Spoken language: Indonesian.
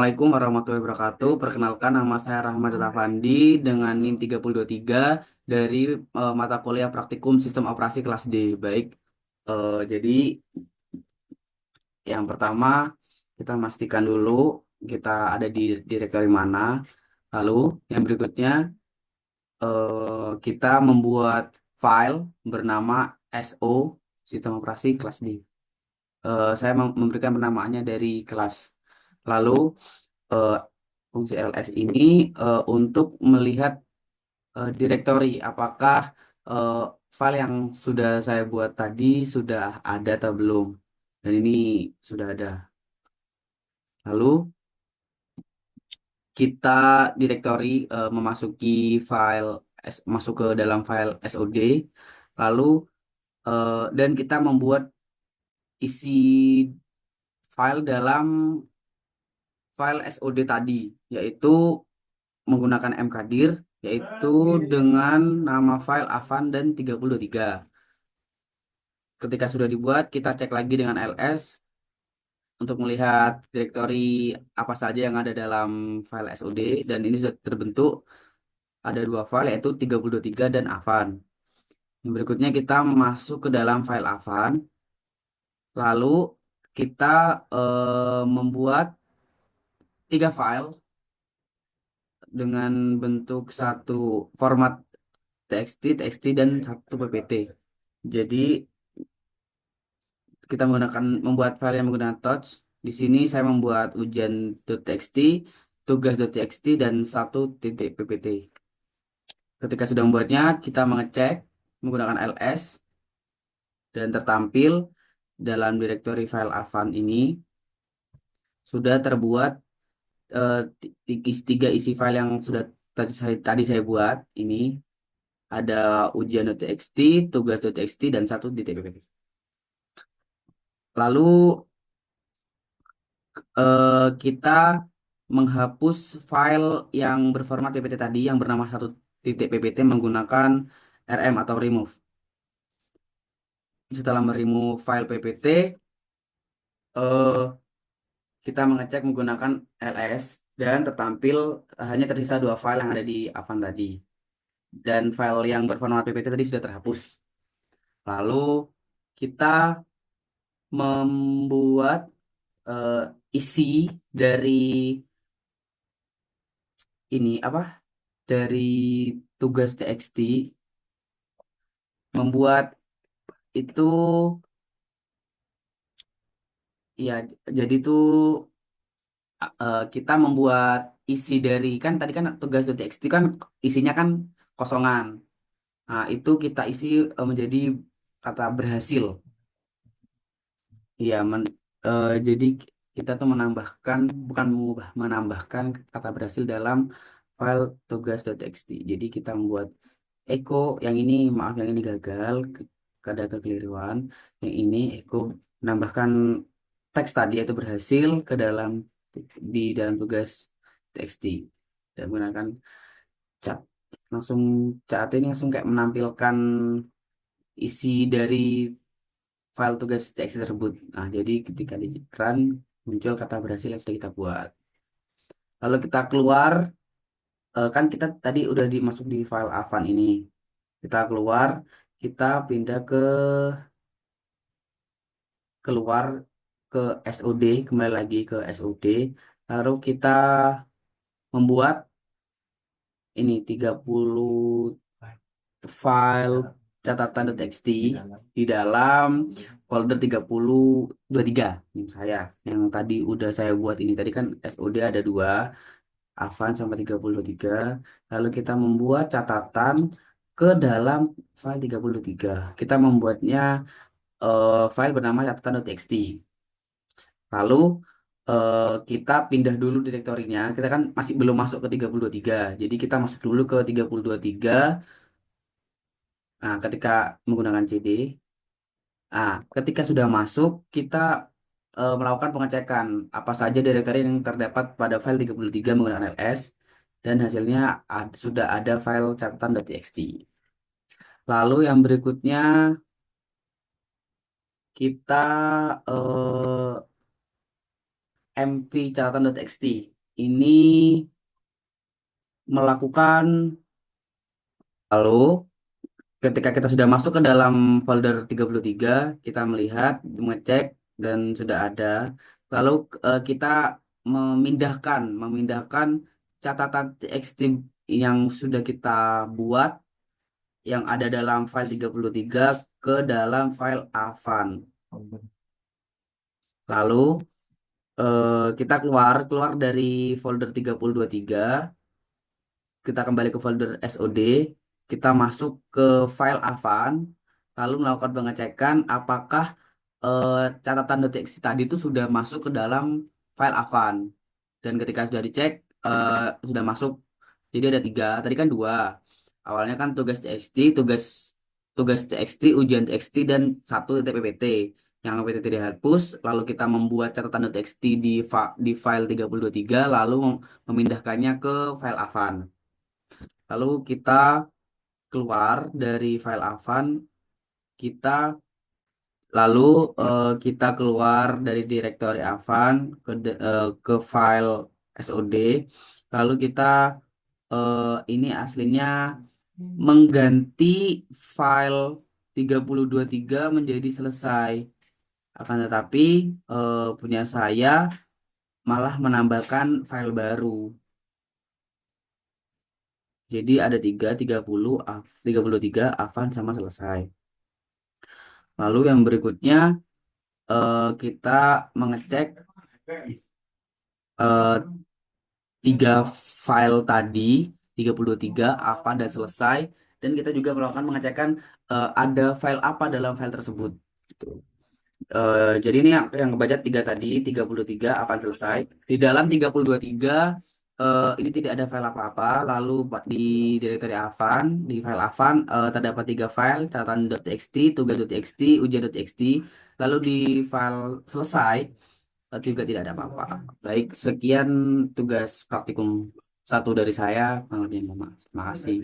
Assalamualaikum warahmatullahi wabarakatuh. Perkenalkan nama saya Rahmat Rafandi dengan NIM 3023 dari mata kuliah Praktikum Sistem Operasi kelas D. Baik, jadi yang pertama kita pastikan dulu kita ada di direktori mana. Lalu yang berikutnya kita membuat file bernama SO Sistem Operasi kelas D. Saya memberikan penamaannya dari kelas. Lalu eh, fungsi ls ini untuk melihat direktori apakah eh, file yang sudah saya buat tadi sudah ada atau belum. Dan ini sudah ada. Lalu kita direktori memasuki file masuk ke dalam file SOD. Lalu dan kita membuat isi file dalam file SOD tadi, yaitu menggunakan mkdir, yaitu dengan nama file Avan dan 3023. Ketika sudah dibuat, kita cek lagi dengan ls untuk melihat direktori apa saja yang ada dalam file SOD, dan ini sudah terbentuk ada dua file, yaitu 3023 dan Avan. Yang berikutnya kita masuk ke dalam file Avan, lalu kita membuat tiga file dengan bentuk satu format TXT, dan satu PPT. Jadi kita menggunakan membuat file yang menggunakan touch. Di sini saya membuat ujian.txt, tugas.txt, dan satu titik ppt. Ketika sudah membuatnya, kita mengecek menggunakan ls dan tertampil dalam direktori file Avan ini sudah terbuat tiga isi file yang sudah tadi saya buat. Ini ada ujian.txt, tugas.txt, dan satu titik ppt. Lalu kita menghapus file yang berformat ppt tadi yang bernama satu titik ppt menggunakan rm atau remove. Setelah meremove file ppt, eh, kita mengecek menggunakan ls dan tertampil hanya tersisa dua file yang ada di Avan tadi. Dan file yang berformat ppt tadi sudah terhapus. Lalu kita membuat eh, isi dari ini apa? Dari tugas txt, membuat itu ya, jadi tuh kita membuat isi dari, kan tadi kan tugas txt kan isinya kan kosongan. Nah, itu kita isi menjadi kata berhasil. Iya, jadi kita tuh menambahkan, bukan mengubah, menambahkan kata berhasil dalam file tugas.txt. Jadi kita membuat echo yang ini, maaf yang ini gagal, ada kekeliruan. Yang ini echo menambahkan teks tadi yaitu berhasil ke dalam di dalam tugas txt dan menggunakan cat. Langsung cat ini langsung kayak menampilkan isi dari file tugas txt tersebut. Nah, jadi ketika di run muncul kata berhasil yang sudah kita buat. Lalu kita keluar, kan kita tadi udah dimasuk di file Avan ini. Kita keluar, kita pindah ke keluar ke SOD, kembali lagi ke SOD. Lalu kita membuat ini 30 file catatan.txt di dalam folder 3023 yang saya, yang tadi udah saya buat. Ini tadi kan SOD ada dua, Avan sama 3023. Lalu kita membuat catatan ke dalam file 3023. Kita membuatnya file bernama catatan.txt. Lalu kita pindah dulu direktorinya. Kita kan masih belum masuk ke 3023. Jadi kita masuk dulu ke 3023. Nah, ketika menggunakan CD, ketika sudah masuk, kita melakukan pengecekan apa saja direktori yang terdapat pada file 33 menggunakan ls, dan hasilnya sudah ada file catatan.txt. Lalu yang berikutnya kita MV catatan.txt ini melakukan lalu ketika kita sudah masuk ke dalam folder 33, kita melihat, mengecek dan sudah ada. Lalu kita memindahkan catatan txt yang sudah kita buat yang ada dalam file 33 ke dalam file Avan. Lalu kita keluar keluar dari folder 3023, kita kembali ke folder SOD, kita masuk ke file Avan, lalu melakukan pengecekan apakah eh, catatan deteksi tadi itu sudah masuk ke dalam file Avan. Dan ketika sudah dicek, eh, sudah masuk. Jadi ada tiga, tadi kan dua. Awalnya kan tugas TXT, tugas TXT, ujian TXT, dan satu TPPT. Yang PPT dihapus, lalu kita membuat catatan TXT di file 3023, lalu memindahkannya ke file Avan. Lalu kita keluar dari file Avan, kita lalu kita keluar dari direktori Avan ke file SOD. Lalu kita ini aslinya mengganti file 3023 menjadi selesai. Akan tetapi punya saya malah menambahkan file baru. Jadi ada 33 Avan sama selesai. Lalu yang berikutnya kita mengecek eh, tiga file tadi, 33 Avan dan selesai, dan kita juga melakukan pengecekan ada file apa dalam file tersebut. Gitu. Jadi ini yang kebaca tiga tadi, 33 akan selesai. Di dalam 3023 ini tidak ada file apa-apa. Lalu di directory Avan, di file Avan terdapat tiga file, catatan.txt, tugas.txt, ujian.txt. Lalu di file selesai juga tidak ada apa-apa. Baik, sekian tugas praktikum satu dari saya. Kurang lebihnya, mohon maaf. Terima kasih.